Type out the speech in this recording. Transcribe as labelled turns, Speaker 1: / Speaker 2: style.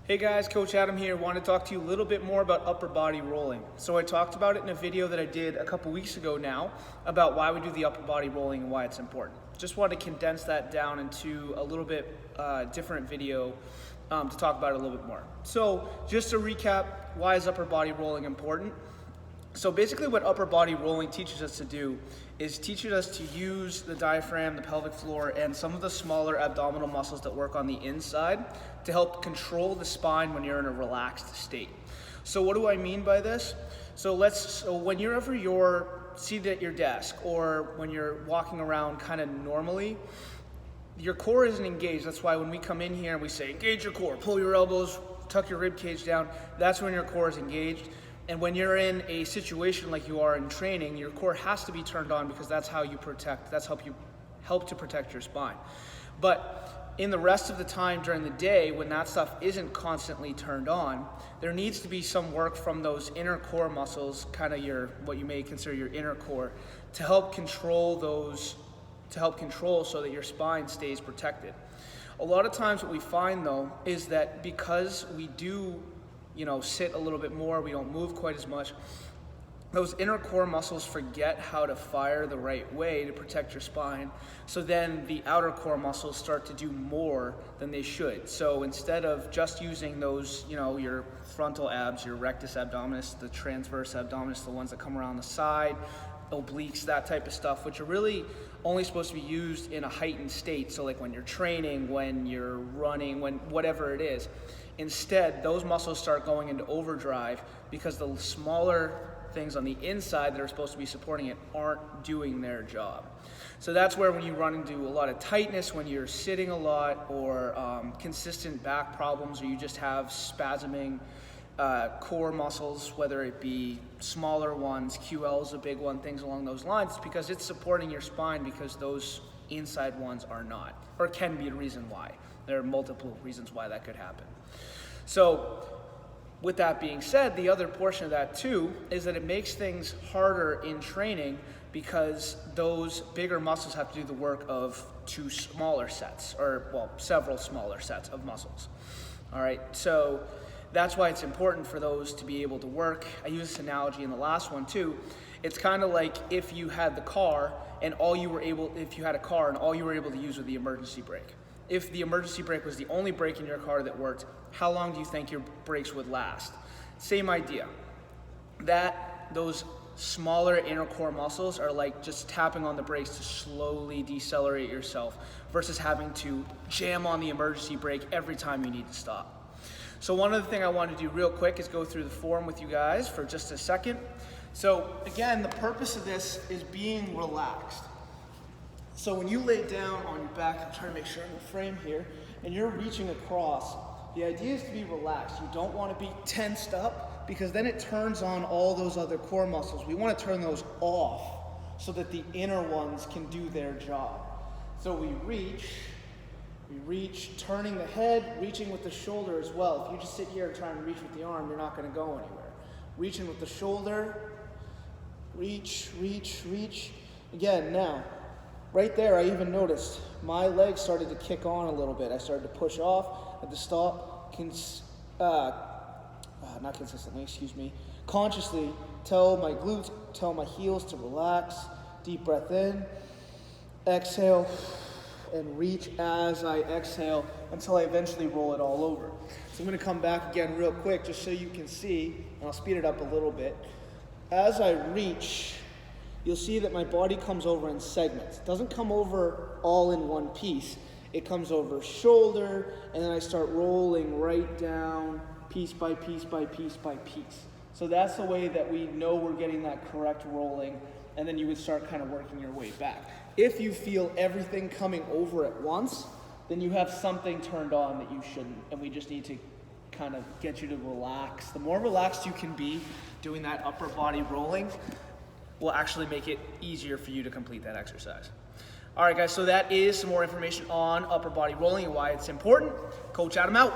Speaker 1: Hey guys, Coach Adam here. Want to talk to you a little bit more about upper body rolling. So I talked about it in a video that I did a couple weeks ago now about why we do the upper body rolling and why it's important. Just want to condense that down into a little bit different video to talk about it a little bit more. So just to recap, why is upper body rolling important? So basically what upper body rolling teaches us to do is teaches us to use the diaphragm, the pelvic floor, and some of the smaller abdominal muscles that work on the inside to help control the spine when you're in a relaxed state. So what do I mean by this? So whenever you're seated at your desk or when you're walking around kind of normally, your core isn't engaged. That's why when we come in here and we say, engage your core, pull your elbows, tuck your rib cage down, that's when your core is engaged. And when you're in a situation like you are in training, your core has to be turned on because that's how you protect, that's how you help to protect your spine. But in the rest of the time during the day, when that stuff isn't constantly turned on, there needs to be some work from those inner core muscles, kind of what you may consider your inner core, to help control so that your spine stays protected. A lot of times what we find though is that because we do sit a little bit more, we don't move quite as much, those inner core muscles forget how to fire the right way to protect your spine. So then the outer core muscles start to do more than they should. So instead of just using those, your frontal abs, your rectus abdominis, the transverse abdominis, the ones that come around the side, obliques, that type of stuff, which are really only supposed to be used in a heightened state. So like when you're training, when you're running, when whatever it is. Instead, those muscles start going into overdrive because the smaller things on the inside that are supposed to be supporting it aren't doing their job. So that's where when you run into a lot of tightness, when you're sitting a lot, or consistent back problems, or you just have spasming core muscles, whether it be smaller ones, QL is a big one, things along those lines, it's because it's supporting your spine because those inside ones are not, or can be a reason why. There are multiple reasons why that could happen. So with that being said, the other portion of that too is that it makes things harder in training because those bigger muscles have to do the work of two smaller sets, or several smaller sets of muscles. All right, so that's why it's important for those to be able to work. I used this analogy in the last one too. It's kind of like if you had a car and all you were able to use was the emergency brake. If the emergency brake was the only brake in your car that worked, how long do you think your brakes would last? Same idea. Those smaller inner core muscles are like just tapping on the brakes to slowly decelerate yourself versus having to jam on the emergency brake every time you need to stop. So one other thing I want to do real quick is go through the form with you guys for just a second. So again, the purpose of this is being relaxed. So when you lay down on your back, I'm trying to make sure I'm in the frame here, and you're reaching across, the idea is to be relaxed. You don't want to be tensed up because then it turns on all those other core muscles. We want to turn those off so that the inner ones can do their job. So we reach, turning the head, reaching with the shoulder as well. If you just sit here and try and reach with the arm, you're not going to go anywhere. Reaching with the shoulder, reach. Again, now, right there, I even noticed my legs started to kick on a little bit. I started to push off, had to stop, consciously tell my glutes, tell my heels to relax, deep breath in, exhale, and reach as I exhale until I eventually roll it all over. So I'm going to come back again real quick just so you can see, and I'll speed it up a little bit. As I reach, you'll see that my body comes over in segments. It doesn't come over all in one piece. It comes over shoulder, and then I start rolling right down, piece by piece by piece by piece. So that's the way that we know we're getting that correct rolling, and then you would start kind of working your way back. If you feel everything coming over at once, then you have something turned on that you shouldn't, and we just need to kind of get you to relax. The more relaxed you can be doing that upper body rolling will actually make it easier for you to complete that exercise. All right, guys, so that is some more information on upper body rolling and why it's important. Coach Adam out.